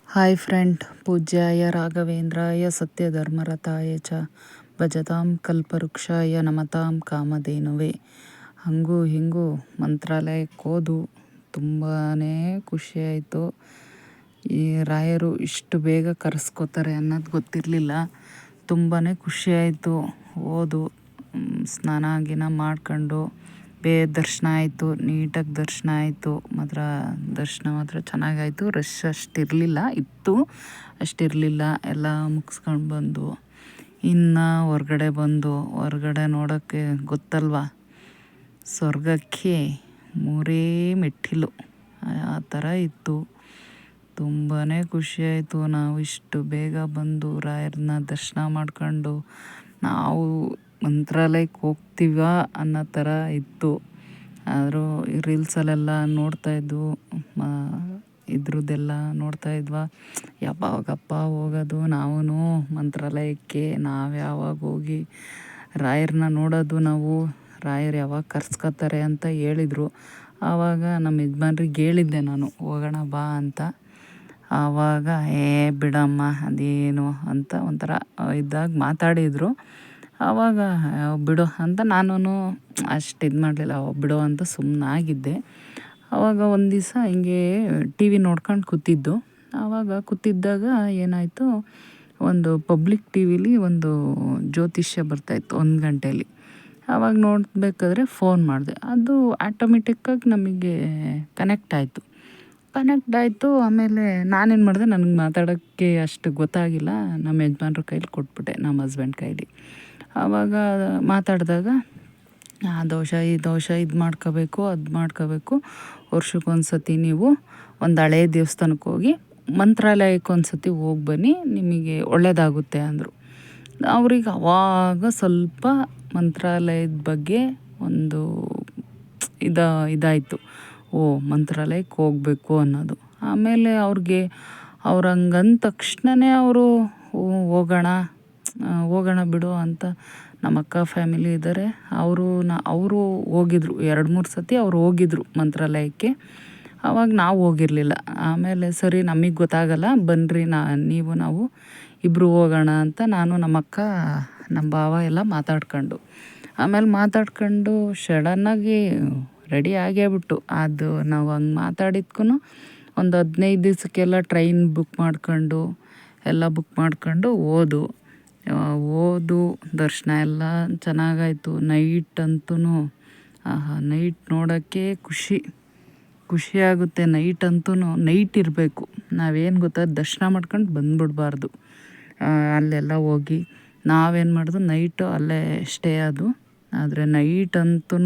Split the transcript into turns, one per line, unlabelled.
Hi friend, ಪೂಜ್ಯಾಯ ರಾಘವೇಂದ್ರಾಯ ಸತ್ಯಧರ್ಮರತಾಯ ಚ ಭಜತಾಂ ಕಲ್ಪವೃಕ್ಷಾಯ ನಮತಾಂ ಕಾಮಧೇನುವೆ. ಹಂಗೂ ಹಿಂಗೂ ಮಂತ್ರಾಲಯಕ್ಕೆ ಹೋದು ತುಂಬಾ ಖುಷಿಯಾಯಿತು. ಈ ರಾಯರು ಇಷ್ಟು ಬೇಗ ಕರೆಸ್ಕೋತಾರೆ ಅನ್ನೋದು ಗೊತ್ತಿರಲಿಲ್ಲ. ತುಂಬಾ ಖುಷಿಯಾಯಿತು. ಹೋದು ಸ್ನಾನ ಗಿನ ಮಾಡ್ಕೊಂಡು ದರ್ಶನ ಆಯಿತು. ನೀಟಾಗಿ ದರ್ಶನ ಆಯಿತು. ದರ್ಶನ ಮಾತ್ರ ಚೆನ್ನಾಗಾಯಿತು. ರಶ್ ಅಷ್ಟಿರಲಿಲ್ಲ, ಇತ್ತು ಅಷ್ಟಿರಲಿಲ್ಲ. ಎಲ್ಲ ಮುಗಿಸ್ಕೊಂಡು ಬಂದು ಇನ್ನು ಹೊರ್ಗಡೆ ನೋಡೋಕ್ಕೆ ಗೊತ್ತಲ್ವ, ಸ್ವರ್ಗಕ್ಕೆ 3 ಮೆಟ್ಟಿಲು ಆ ಥರ ಇತ್ತು. ತುಂಬಾ ಖುಷಿಯಾಯಿತು. ನಾವು ಇಷ್ಟು ಬೇಗ ಬಂದು ರಾಯರನ್ನ ದರ್ಶನ ಮಾಡ್ಕೊಂಡು ನಾವು ಮಂತ್ರಾಲಯಕ್ಕೆ ಹೋಗ್ತೀವ ಅನ್ನೋ ಥರ ಇತ್ತು. ಆದರೂ ಈ ರೀಲ್ಸಲ್ಲೆಲ್ಲ ಇದ್ರದ್ದೆಲ್ಲ ನೋಡ್ತಾ ಇದ್ವಾ, ಯಾವಾಗಪ್ಪ ಹೋಗೋದು ನಾವು ಮಂತ್ರಾಲಯಕ್ಕೆ, ನಾವು ಯಾವಾಗ ಹೋಗಿ ರಾಯರನ್ನ ನೋಡೋದು, ನಾವು ರಾಯರು ಯಾವಾಗ ಕರ್ಸ್ಕೊತಾರೆ ಅಂತ ಹೇಳಿದರು. ಆವಾಗ ನಮ್ಮ ಯಜಮಾನ್ರಿಗೆ ಹೇಳಿದ್ದೆ ನಾನು, ಹೋಗೋಣ ಬಾ ಅಂತ. ಆವಾಗ ಬಿಡಮ್ಮ ಅದೇನು ಅಂತ ಒಂಥರ ಇದ್ದಾಗ ಮಾತಾಡಿದರು. ಆವಾಗ ಬಿಡು ಅಂತ ನಾನು ಅಷ್ಟು ಇದು ಮಾಡಲಿಲ್ಲ, ಬಿಡು ಅಂತ ಸುಮ್ಮನಾಗಿದ್ದೆ. ಆವಾಗ ಒಂದು ದಿವಸ ಹಿಂಗೆ ಟಿ ವಿ ನೋಡ್ಕೊಂಡು ಕೂತಿದ್ದು. ಆವಾಗ ಕೂತಿದ್ದಾಗ ಏನಾಯಿತು, ಒಂದು ಪಬ್ಲಿಕ್ ಟಿ ವಿಲಿ ಒಂದು ಜ್ಯೋತಿಷ್ಯ ಬರ್ತಾಯಿತ್ತು 1 ಗಂಟೆಯಲ್ಲಿ. ಆವಾಗ ನೋಡಬೇಕಾದ್ರೆ ಫೋನ್ ಮಾಡಿದೆ. ಅದು ಆಟೋಮೆಟಿಕ್ಕಾಗಿ ನಮಗೆ ಕನೆಕ್ಟ್ ಆಯಿತು. ಆಮೇಲೆ ನಾನೇನು ಮಾಡಿದೆ, ನನಗೆ ಮಾತಾಡೋಕ್ಕೆ ಅಷ್ಟು ಗೊತ್ತಾಗಿಲ್ಲ. ನಮ್ಮ ಯಜಮಾನ್ರ ಕೈಲಿ ಕೊಟ್ಬಿಟ್ಟೆ, ನಮ್ಮ ಹಸ್ಬೆಂಡ್ ಕೈಲಿ. ಆವಾಗ ಮಾತಾಡಿದಾಗ ಆ ದೋಷ ಈ ದೋಷ ಇದು ಮಾಡ್ಕೋಬೇಕು, ಅದು ಮಾಡ್ಕೋಬೇಕು, ವರ್ಷಕ್ಕೊಂದು ಸತಿ ನೀವು ಒಂದು ಹಳೇ ದೇವಸ್ಥಾನಕ್ಕೆ ಹೋಗಿ ಮಂತ್ರಾಲಯಕ್ಕೆ ಒಂದು ಸತಿ ಹೋಗಿ ಬನ್ನಿ, ನಿಮಗೆ ಒಳ್ಳೆಯದಾಗುತ್ತೆ ಅಂದರು. ಅವ್ರಿಗೆ ಆವಾಗ ಸ್ವಲ್ಪ ಮಂತ್ರಾಲಯದ ಬಗ್ಗೆ ಒಂದು ಇದಾಯಿತು. ಮಂತ್ರಾಲಯಕ್ಕೆ ಹೋಗಬೇಕು ಅನ್ನೋದು. ಆಮೇಲೆ ಅವ್ರು ಹಂಗಂದ ತಕ್ಷಣವೇ ಅವರು ಹೋಗೋಣ ಬಿಡು ಅಂತ. ನಮ್ಮ ಅಕ್ಕ ಫ್ಯಾಮಿಲಿ ಇದ್ದಾರೆ, ಅವರು ಹೋಗಿದ್ರು 2-3 ಸತಿ ಅವರು ಹೋಗಿದ್ರು ಮಂತ್ರಾಲಯಕ್ಕೆ. ಆವಾಗ ನಾವು ಹೋಗಿರಲಿಲ್ಲ. ಆಮೇಲೆ ಸರಿ, ನಮಗೆ ಗೊತ್ತಾಗಲ್ಲ, ಬನ್ನಿರಿ ನಾವು ಇಬ್ಬರು ಹೋಗೋಣ ಅಂತ ನಾನು, ನಮ್ಮ ಅಕ್ಕ, ನಮ್ಮ ಭಾವ ಎಲ್ಲ ಮಾತಾಡ್ಕೊಂಡು ಸಡನ್ನಾಗಿ ರೆಡಿ ಆಗೇಬಿಟ್ಟು. ಅದು ನಾವು ಹಂಗೆ ಮಾತಾಡಿದ್ಕೂ ಒಂದು 15 ದಿವಸಕ್ಕೆಲ್ಲ ಟ್ರೈನ್ ಬುಕ್ ಮಾಡ್ಕೊಂಡು ಹೋದು ದರ್ಶನ ಎಲ್ಲ ಚೆನ್ನಾಗಾಯಿತು. ನೈಟ್ ಅಂತೂ ನೈಟ್ ನೋಡೋಕ್ಕೆ ಖುಷಿಯಾಗುತ್ತೆ. ನೈಟ್ ಇರಬೇಕು. ನಾವೇನು ಗೊತ್ತಾ, ದರ್ಶನ ಮಾಡ್ಕೊಂಡು ಬಂದುಬಿಡ್ಬಾರ್ದು. ಅಲ್ಲೆಲ್ಲ ಹೋಗಿ ನಾವೇನು ಮಾಡೋದು, ನೈಟು ಅಲ್ಲೇ ಸ್ಟೇ ಆದರೆ ನೈಟ್ ಅಂತೂ